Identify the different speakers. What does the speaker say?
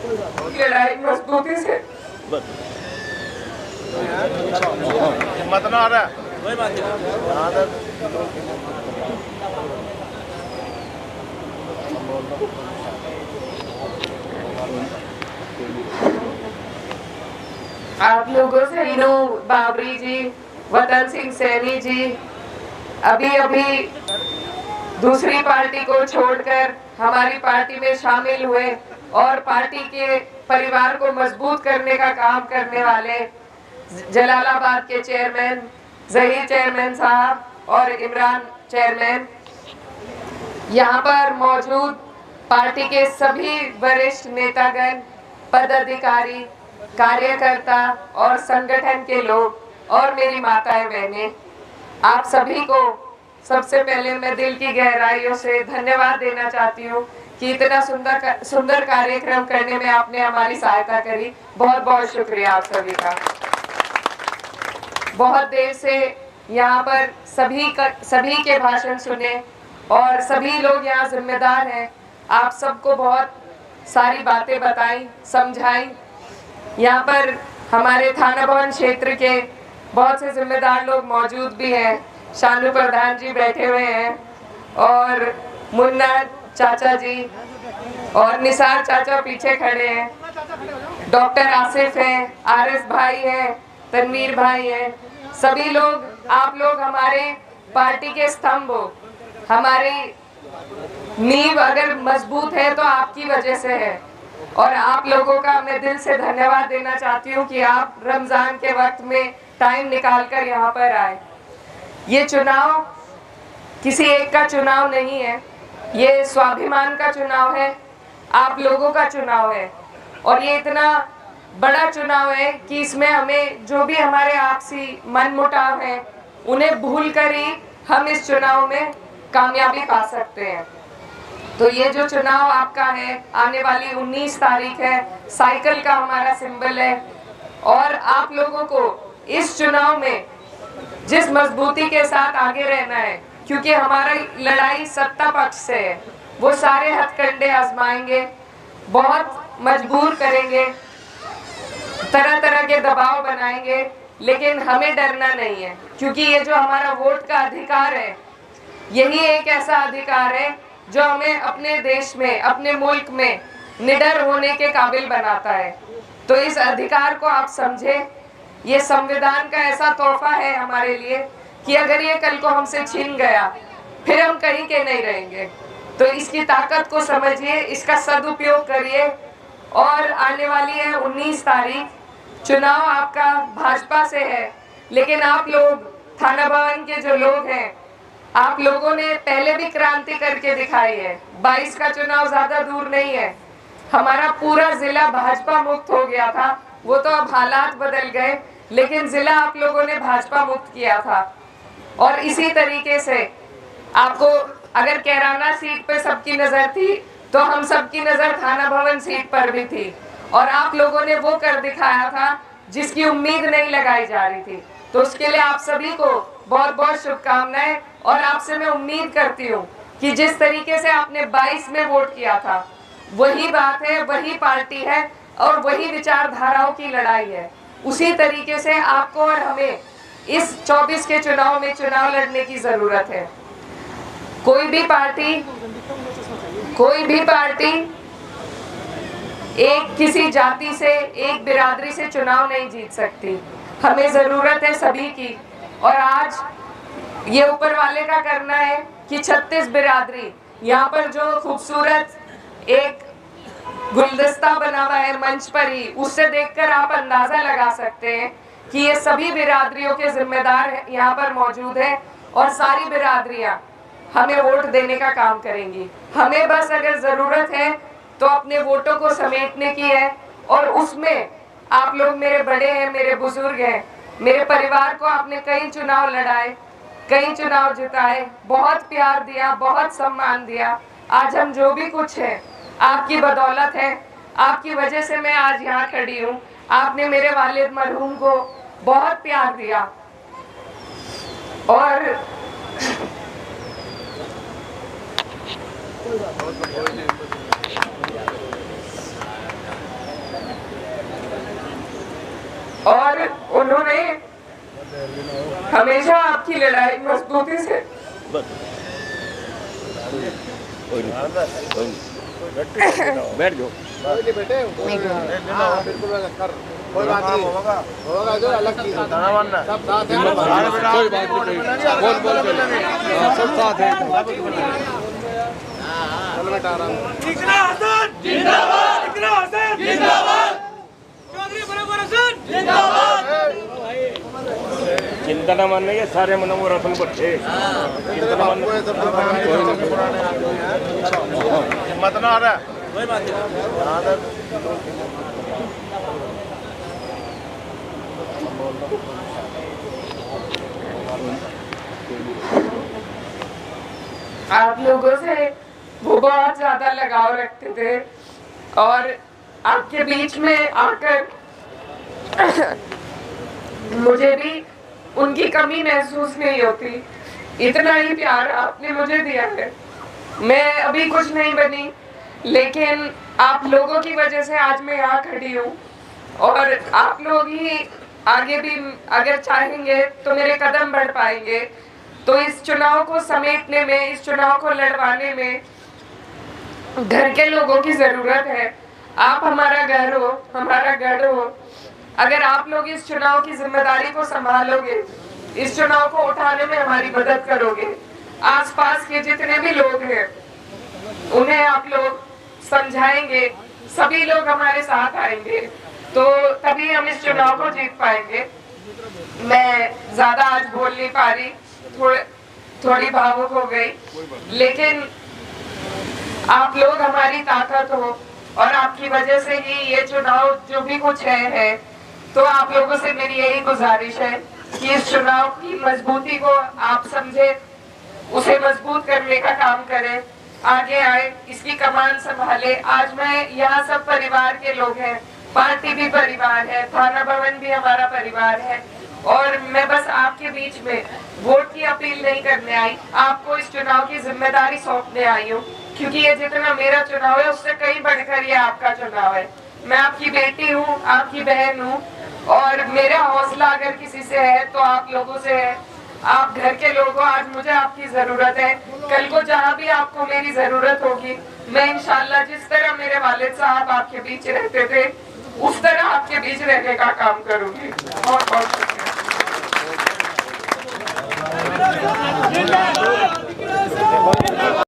Speaker 1: लड़ाई मजबूती से
Speaker 2: मत ना आ रहा कोई बात
Speaker 1: आप लोगों से हीनू बाबरी जी, वतन सिंह सैनी जी अभी अभी दूसरी पार्टी को छोड़कर हमारी पार्टी में शामिल हुए और पार्टी के परिवार को मजबूत करने का काम करने वाले जलालाबाद के चेयरमैन जहीर चेयरमैन साहब और इमरान चेयरमैन, यहाँ पर मौजूद पार्टी के सभी वरिष्ठ नेतागण, पदाधिकारी, कार्यकर्ता और संगठन के लोग और मेरी माताएं बहनें, आप सभी को सबसे पहले मैं दिल की गहराइयों से धन्यवाद देना चाहती हूँ कि इतना सुंदर कार्यक्रम करने में आपने हमारी सहायता करी। बहुत बहुत शुक्रिया आप सभी का। बहुत देर से यहाँ पर सभी के भाषण सुने और सभी लोग यहाँ जिम्मेदार हैं। आप सबको बहुत सारी बातें बताई, समझाई। यहाँ पर हमारे थाना भवन क्षेत्र के बहुत से जिम्मेदार लोग मौजूद भी हैं। शानू प्रधान जी बैठे हुए हैं और मुन्ना चाचा जी और निसार चाचा पीछे खड़े हैं। डॉक्टर आसिफ हैं, आरिफ भाई हैं, तनवीर भाई हैं। सभी लोग, आप लोग हमारे पार्टी के स्तंभ हो। हमारी नींव अगर मजबूत है तो आपकी वजह से है और आप लोगों का मैं दिल से धन्यवाद देना चाहती हूँ कि आप रमजान के वक्त में टाइम निकालकर यहाँ पर आए। ये चुनाव किसी एक का चुनाव नहीं है, ये स्वाभिमान का चुनाव है, आप लोगों का चुनाव है और ये इतना बड़ा चुनाव है कि इसमें हमें जो भी हमारे आपसी मनमुटाव हैं उन्हें भूलकर ही हम इस चुनाव में कामयाबी पा सकते हैं। तो ये जो चुनाव आपका है, आने वाली 19 तारीख है, साइकिल का हमारा सिंबल है और आप लोगों को इस चुनाव में जिस मजबूती के साथ आगे रहना है, क्योंकि हमारी लड़ाई सत्ता पक्ष से है, वो सारे हथकंडे आजमाएंगे, बहुत मजबूर करेंगे, तरह तरह के दबाव बनाएंगे, लेकिन हमें डरना नहीं है क्योंकि ये जो हमारा वोट का अधिकार है, यही एक ऐसा अधिकार है जो हमें अपने देश में, अपने मुल्क में निडर होने के काबिल बनाता है। तो इस अधिकार को आप समझें। ये संविधान का ऐसा तोहफा है हमारे लिए कि अगर ये कल को हमसे छीन गया फिर हम कहीं के नहीं रहेंगे। तो इसकी ताकत को समझिए, इसका सदुपयोग करिए और आने वाली है 19 तारीख। चुनाव आपका भाजपा से है, लेकिन आप लोग थाना भवन के जो लोग हैं, आप लोगों ने पहले भी क्रांति करके दिखाई है। 22 का चुनाव ज्यादा दूर नहीं है, हमारा पूरा जिला भाजपा मुक्त हो गया था। वो तो अब हालात बदल गए, लेकिन जिला आप लोगों ने भाजपा मुक्त किया था। और इसी तरीके से आपको अगर कैराना सीट पे सबकी नजर थी तो हम सबकी नजर थाना भवन सीट पर भी थी और आप लोगों ने वो कर दिखाया था जिसकी उम्मीद नहीं लगाई जा रही थी। तो उसके लिए आप सभी को बहुत बहुत शुभकामनाएं और आपसे मैं उम्मीद करती हूँ कि जिस तरीके से आपने 22 में वोट किया था, वही बात है, वही पार्टी है और वही विचारधाराओं की लड़ाई है। उसी तरीके से आपको और हमें इस 24 के चुनाव में चुनाव लड़ने की जरूरत है। कोई भी पार्टी एक किसी जाति से, एक बिरादरी से चुनाव नहीं जीत सकती। हमें जरूरत है सभी की। और आज ये ऊपर वाले का करना है कि 36 बिरादरी, यहाँ पर जो खूबसूरत एक गुलदस्ता बना हुआ है मंच पर ही, उससे देखकर आप अंदाजा लगा सकते हैं कि ये सभी बिरादरियों के जिम्मेदार यहाँ पर मौजूद हैं और सारी बिरादरियां हमें वोट देने का काम करेंगी। हमें बस अगर जरूरत है तो अपने वोटों को समेटने की है और उसमें आप लोग मेरे बड़े हैं, मेरे बुजुर्ग हैं, मेरे परिवार को आपने कई चुनाव लड़ाए, कई चुनाव जिताए, बहुत प्यार दिया, बहुत सम्मान दिया। आज हम जो भी कुछ है आपकी बदौलत है, आपकी वजह से मैं आज यहाँ खड़ी हूँ। आपने मेरे वालिद मरहूम को बहुत प्यार दिया और और उन्होंने हमेशा आपकी लड़ाई मजबूती से
Speaker 2: बैठ जाओ। कोई बात नहीं होगा जो अलग चीज होता है वरना सब साथ है। कोई बात नहीं बोल बोल सब साथ है। चलो बेटा आराम। इकरा हसन जिंदाबाद, इकरा हसन जिंदाबाद, चौधरी बराबर हसन जिंदाबाद। चिंता न मानने के सारे मनोवर रसन बच्चे चिंता न मानने मत ना आ रहा कोई बात नहीं।
Speaker 1: आप लोगों से वो बहुत ज्यादा लगाव रखते थे और आपके बीच में आकर मुझे भी उनकी कमी महसूस नहीं होती। इतना ही प्यार आपने मुझे दिया है। मैं अभी कुछ नहीं बनी, लेकिन आप लोगों की वजह से आज मैं यहाँ खड़ी हूँ और आप लोग ही आगे भी अगर चाहेंगे तो मेरे कदम बढ़ पाएंगे। तो इस चुनाव को समेटने में, इस चुनाव को लड़वाने में घर के लोगों की जरूरत है। आप हमारा घर हो, हमारा गढ़ हो। अगर आप लोग इस चुनाव की जिम्मेदारी को संभालोगे, इस चुनाव को उठाने में हमारी मदद करोगे, आसपास के जितने भी लोग हैं उन्हें आप लोग समझाएंगे, सभी लोग हमारे साथ आएंगे, तो तभी हम इस चुनाव को जीत पाएंगे। मैं ज्यादा आज बोल नहीं पा रही, थोड़ी भावुक हो गई, लेकिन आप लोग हमारी ताकत हो और आपकी वजह से ही ये चुनाव जो भी कुछ है। तो आप लोगों से मेरी यही गुजारिश है कि इस चुनाव की मजबूती को आप समझे, उसे मजबूत करने का काम करें, आगे आए, इसकी कमान संभाले। आज मैं यहाँ सब परिवार के लोग हैं, पार्टी भी परिवार है, थाना भवन भी हमारा परिवार है और मैं बस आपके बीच में वोट की अपील नहीं करने आई, आपको इस चुनाव की जिम्मेदारी सौंपने आई हूँ, क्योंकि ये जितना मेरा चुनाव है उससे कहीं बढ़कर ये आपका चुनाव है। मैं आपकी बेटी हूँ, आपकी बहन हूँ और मेरा हौसला अगर किसी से है तो आप लोगों से है। आप घर के लोगों, आज मुझे आपकी जरूरत है, कल को जहाँ भी आपको मेरी जरूरत होगी, मैं इंशाल्लाह जिस तरह मेरे वालिद साहब आपके बीच रहते थे उस तरह आपके बीच रहने का काम करूंगी। बहुत बहुत शुक्रिया।